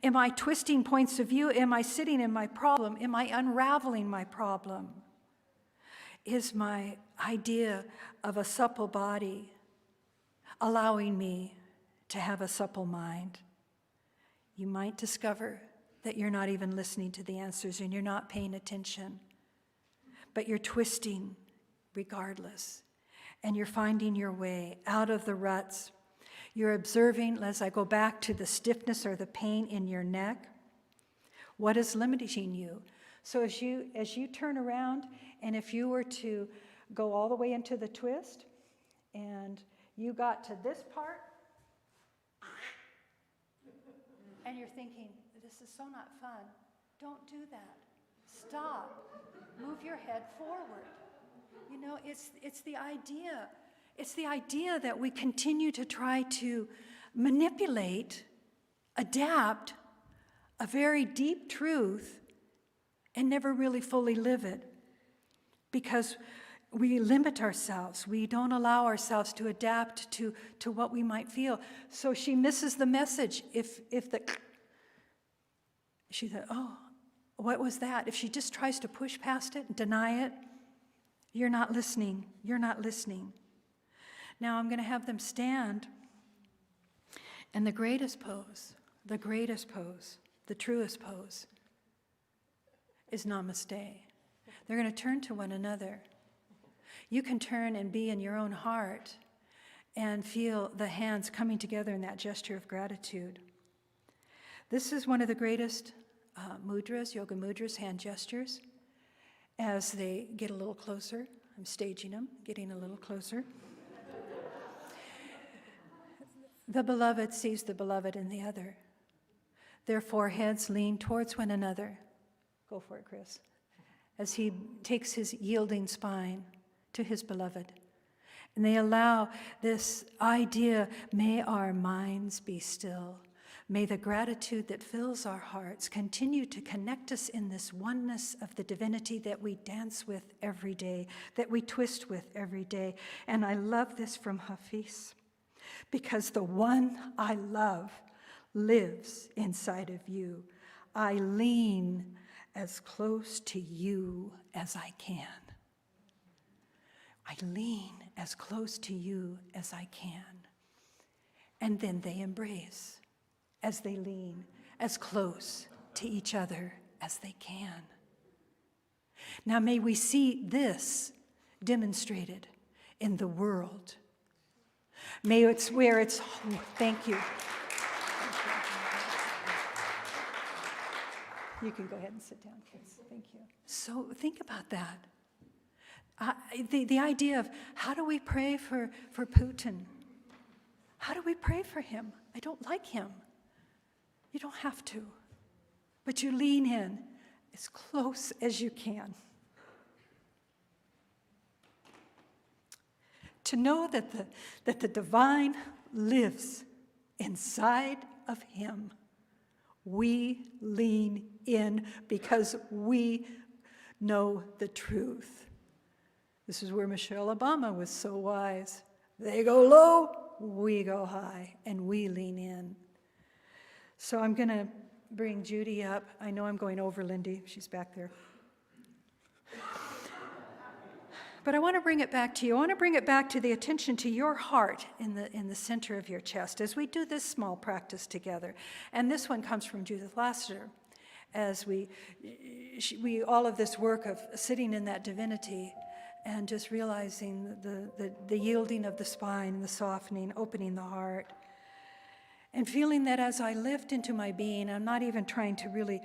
A: Am I twisting points of view? Am I sitting in my problem? Am I unraveling my problem? Is my idea of a supple body allowing me to have a supple mind? You might discover that you're not even listening to the answers and you're not paying attention, but you're twisting regardless, and you're finding your way out of the ruts. You're observing, as I go back to the stiffness or the pain in your neck, what is limiting you. So as you turn around, and if you were to go all the way into the twist, and you got to this part, and you're thinking, this is so not fun. Don't do that. Stop. Move your head forward. You know, it's the idea. It's the idea that we continue to try to manipulate, adapt a very deep truth and never really fully live it because we limit ourselves. We don't allow ourselves to adapt to what we might feel. So she misses the message. She thought, oh, what was that? If she just tries to push past it and deny it, you're not listening. You're not listening. Now I'm going to have them stand. And the greatest pose, the truest pose is namaste. They're going to turn to one another. You can turn and be in your own heart and feel the hands coming together in that gesture of gratitude. This is one of the greatest mudras, yoga mudras, hand gestures. As they get a little closer, I'm staging them, getting a little closer. The beloved sees the beloved in the other. Their foreheads lean towards one another. Go for it, Chris. As he takes his yielding spine to his beloved. And they allow this idea, may our minds be still. May the gratitude that fills our hearts continue to connect us in this oneness of the divinity that we dance with every day, that we twist with every day. And I love this from Hafiz, because the one I love lives inside of you. I lean as close to you as I can. I lean as close to you as I can. And then they embrace as they lean as close to each other as they can. Now may we see this demonstrated in the world. May it's where it's, thank you. You can go ahead and sit down, Chris. Thank you. So think about that. The idea of how do we pray for Putin? How do we pray for him? I don't like him. You don't have to. But you lean in as close as you can. To know that the divine lives inside of him. We lean in because we know the truth. This is where Michelle Obama was so wise. They go low, we go high, and we lean in. So I'm going to bring Judy up. I know I'm going over Lindy. She's back there. But I want to bring it back to you. I want to bring it back to the attention to your heart in the center of your chest as we do this small practice together. And this one comes from Judith Lassiter. As we all of this work of sitting in that divinity and just realizing the yielding of the spine, the softening, opening the heart. And feeling that as I lift into my being, I'm not even trying to really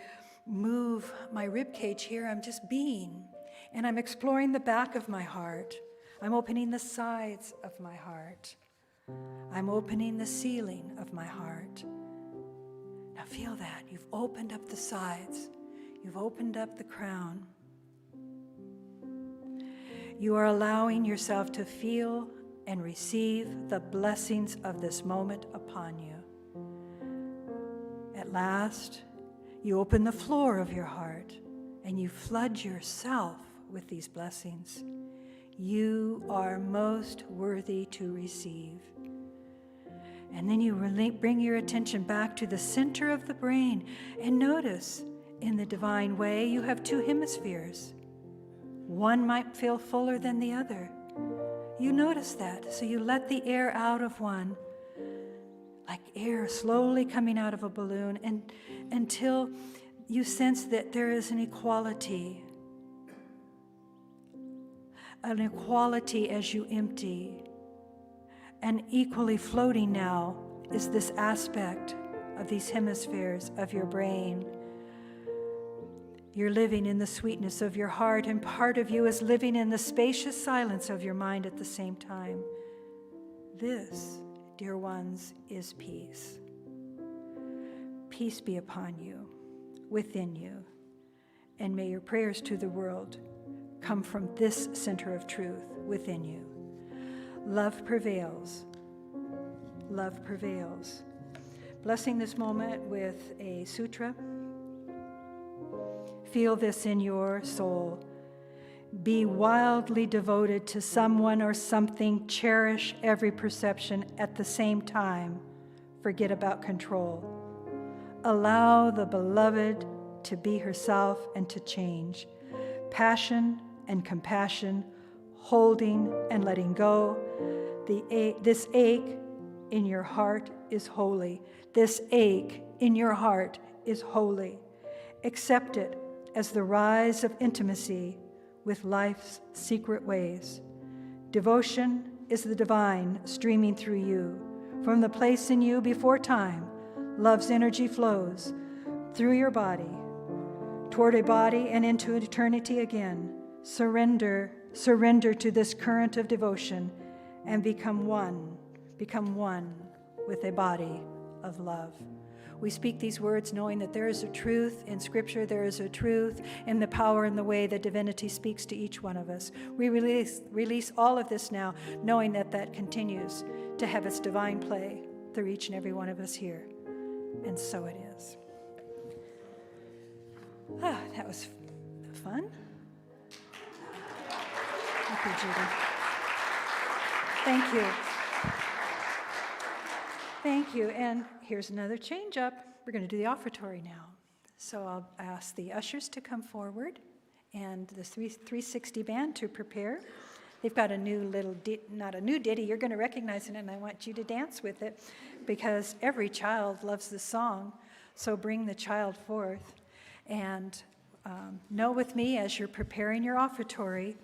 A: move my rib cage here, I'm just being. And I'm exploring the back of my heart. I'm opening the sides of my heart. I'm opening the ceiling of my heart. Now feel that. You've opened up the sides. You've opened up the crown. You are allowing yourself to feel and receive the blessings of this moment upon you. At last, you open the floor of your heart and you flood yourself with these blessings. You are most worthy to receive. And then you bring your attention back to the center of the brain and notice in the divine way you have two hemispheres. One might feel fuller than the other. You notice that, so you let the air out of one, like air slowly coming out of a balloon, and until you sense that there is an equality as you empty. And equally floating now is this aspect of these hemispheres of your brain. You're living in the sweetness of your heart, and part of you is living in the spacious silence of your mind at the same time. This, dear ones, is peace. Peace be upon you, within you, and may your prayers to the world come from this center of truth within you. Love prevails. Love prevails. Blessing this moment with a sutra. Feel this in your soul. Be wildly devoted to someone or something. Cherish every perception at the same time. Forget about control. Allow the beloved to be herself and to change. Passion and compassion, holding and letting go. This ache in your heart is holy. This ache in your heart is holy. Accept it as the rise of intimacy with life's secret ways. Devotion is the divine streaming through you. From the place in you before time, love's energy flows through your body, toward a body and into eternity again. Surrender to this current of devotion and become one with a body of love. We speak these words knowing that there is a truth in Scripture, there is a truth in the power and the way that divinity speaks to each one of us. We release all of this now, knowing that that continues to have its divine play through each and every one of us here. And so it is. That was fun. Thank you, Judy. Thank you. Thank you. And here's another change up. We're going to do the offertory now. So I'll ask the ushers to come forward and the 360 band to prepare. They've got a new little, not a new ditty, you're going to recognize it, and I want you to dance with it because every child loves the song. So bring the child forth. And know with me as you're preparing your offertory,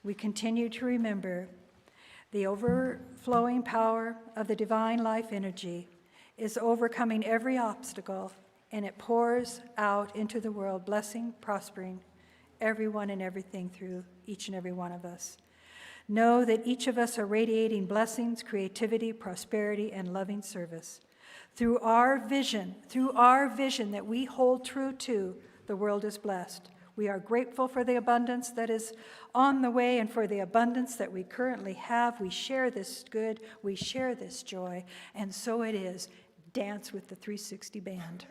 A: we continue to remember the overflowing power of the divine life energy is overcoming every obstacle, and it pours out into the world, blessing, prospering everyone and everything through each and every one of us. Know that each of us are radiating blessings, creativity, prosperity, and loving service. Through our vision that we hold true to, the world is blessed. We are grateful for the abundance that is on the way and for the abundance that we currently have. We share this good, we share this joy, and so it is. Dance with the 360 band.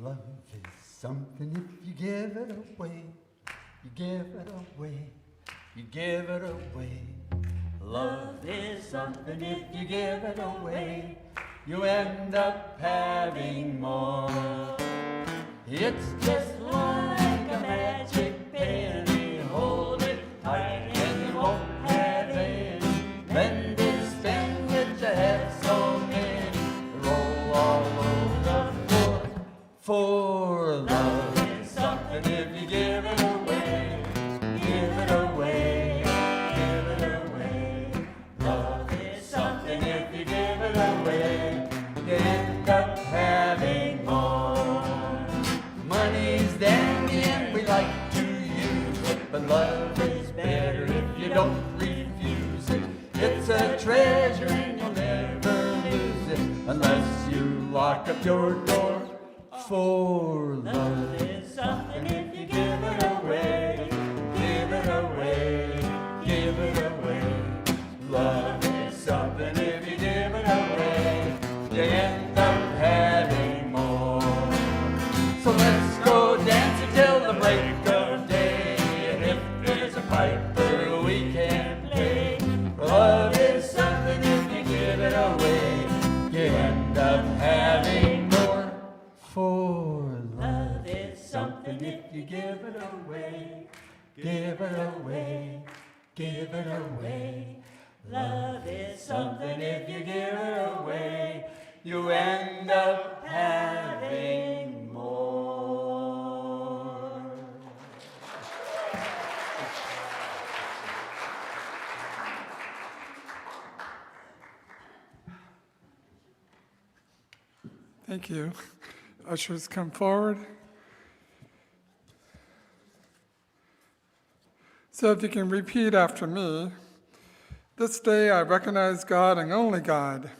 C: Love is something if you give it away, you give it away, you give it away.
B: Love is something if you give it away,
C: You end up having more.
B: it's just like a magic penny. Hold it tight and you won't have any.
C: Lend it, spend it, you have so many. Roll all over the floor. For love is something if you give it away. Give it away, give it away. Love is something if you give it away. You end up having more. Money's dandy and we like to use it, but love is better if you don't refuse it. It's a treasure and you'll never lose it unless you lock up your door. For love
B: It's something if you give it away.
C: give it away, give it away. Love is something if you give it away, you end up having more. So let's go dancing till the break of day, and if there's a piper we can play. Love is something if you give it away, you end up having more. For love is something if you give it away, give it away, give it away. Love is something if you give it away, you end up having more.
D: Thank you. Ushers, come forward. So if you can repeat after me. This day I recognize God and only God.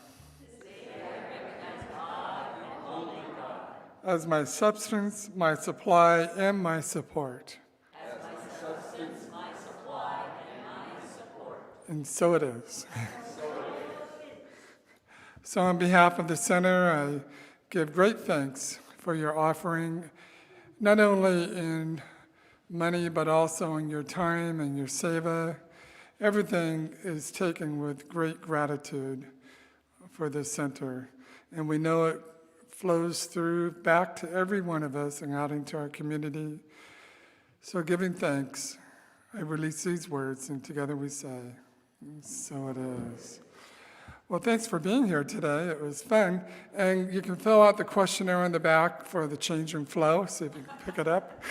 D: As my substance, my supply, and my support. And so it is. So on behalf of the center, I give great thanks for your offering, not only in money, but also in your time and your seva. Everything is taken with great gratitude for this center. And we know it flows through back to every one of us and out into our community. So giving thanks, I release these words, and together we say, so it is. Well, thanks for being here today. It was fun. And you can fill out the questionnaire in the back for the change in flow, so if you can pick it up.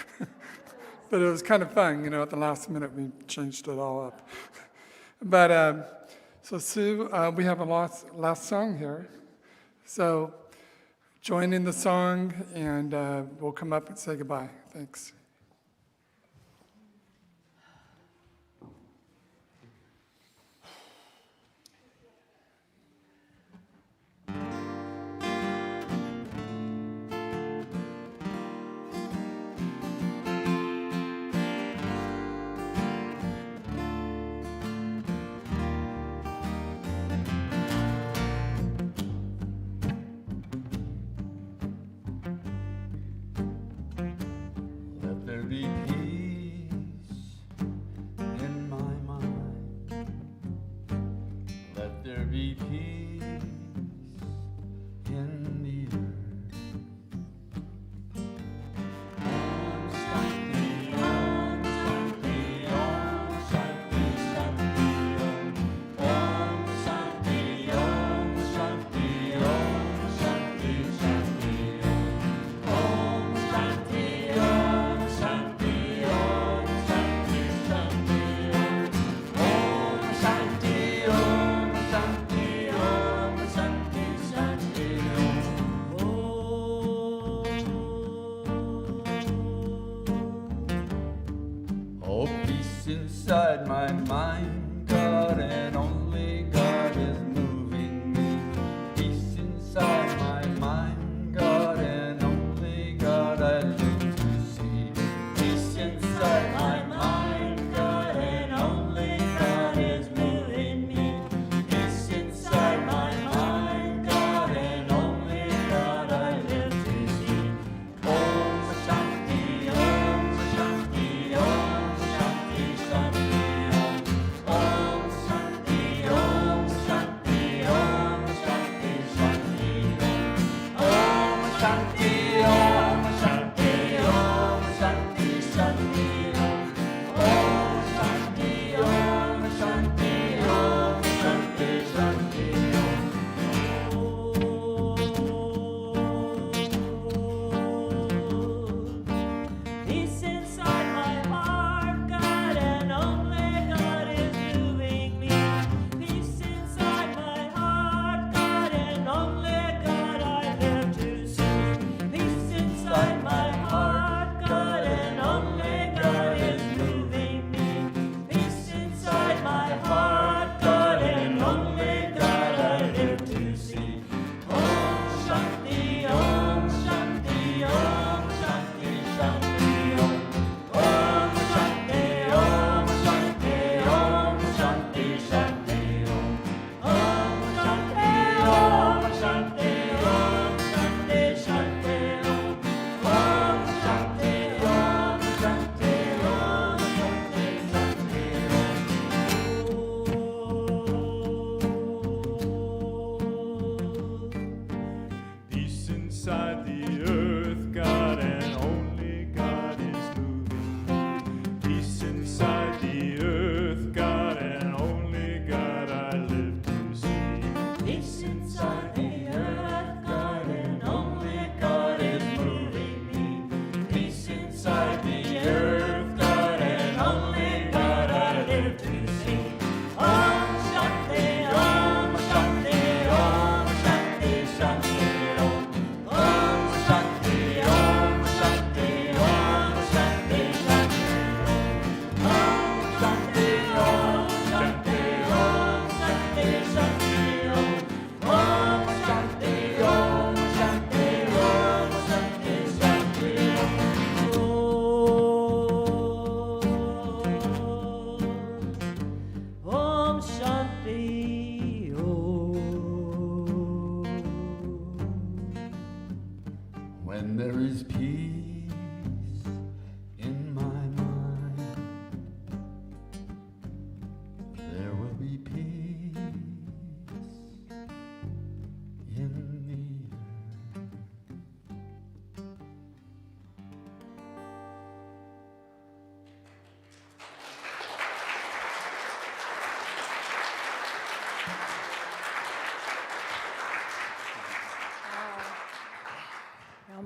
D: But it was kind of fun, at the last minute we changed it all up. But, so Sue, we have a last song here. So join in the song, and we'll come up and say goodbye. Thanks.
C: Let there be peace in my mind. Let there be peace in the earth. Om Shanti, Om Shanti, Om Shanti, Shanti, Om Shanti, Om Shanti, Om Shanti, Shanti, Om Shanti, Om Shanti, Om Shanti, Shanti, Om Shanti, Om Shanti, Om Shanti, Shanti, Oh, peace inside my mind, God, and only God is moving me. Peace inside my mind, God, and only God I live to see. Peace inside my mind, God, and only God is moving me. Peace inside my mind, God, and only God I live to see. Om Shanti, Om Shanti, Om Shanti, Shanti, Om Shanti,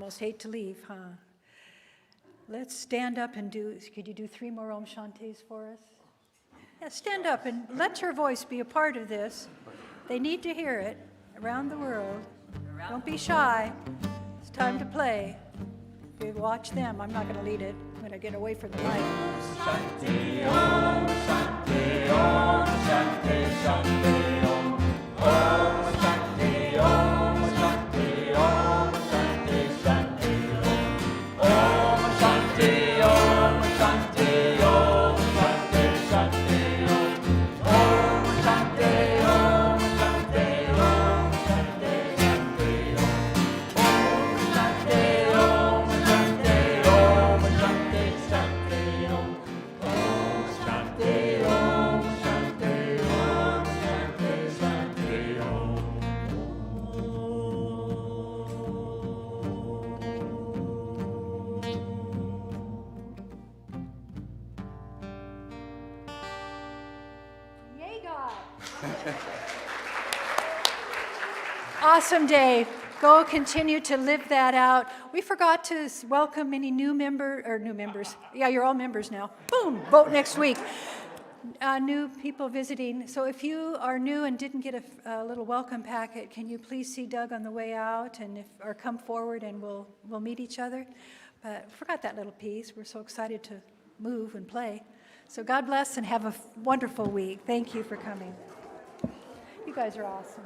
A: almost hate to leave, huh? Let's stand up and could you do 3 more Om Shantis for us? Yeah, stand up and let your voice be a part of this. They need to hear it around the world. Don't be shy. It's time to play. You watch them. I'm not going to lead it. I'm going to get away from the mic.
B: Shanti Om, Shanti Om, Shanti Shanti Om. Om Shanti Om, Shanti Om, Shanti Shanti Om. Om Shanti Om, Shanti Om, Shanti Shanti Om. Om Shanti Om, Shanti Om, Shanti Shanti Om. Om Shanti Om, Shanti Om, Shanti Shanti Om. Om Shanti Om, Shanti Om, Shanti Shanti
A: Yay, God. Awesome day. Go continue to live that out. We forgot to welcome any new members. Yeah, you're all members now. Boom, vote next week. New people visiting. So if you are new and didn't get a little welcome packet, can you please see Doug on the way out or come forward and we'll meet each other. But forgot that little piece. We're so excited to move and play. So God bless and have a wonderful week. Thank you for coming. You guys are awesome.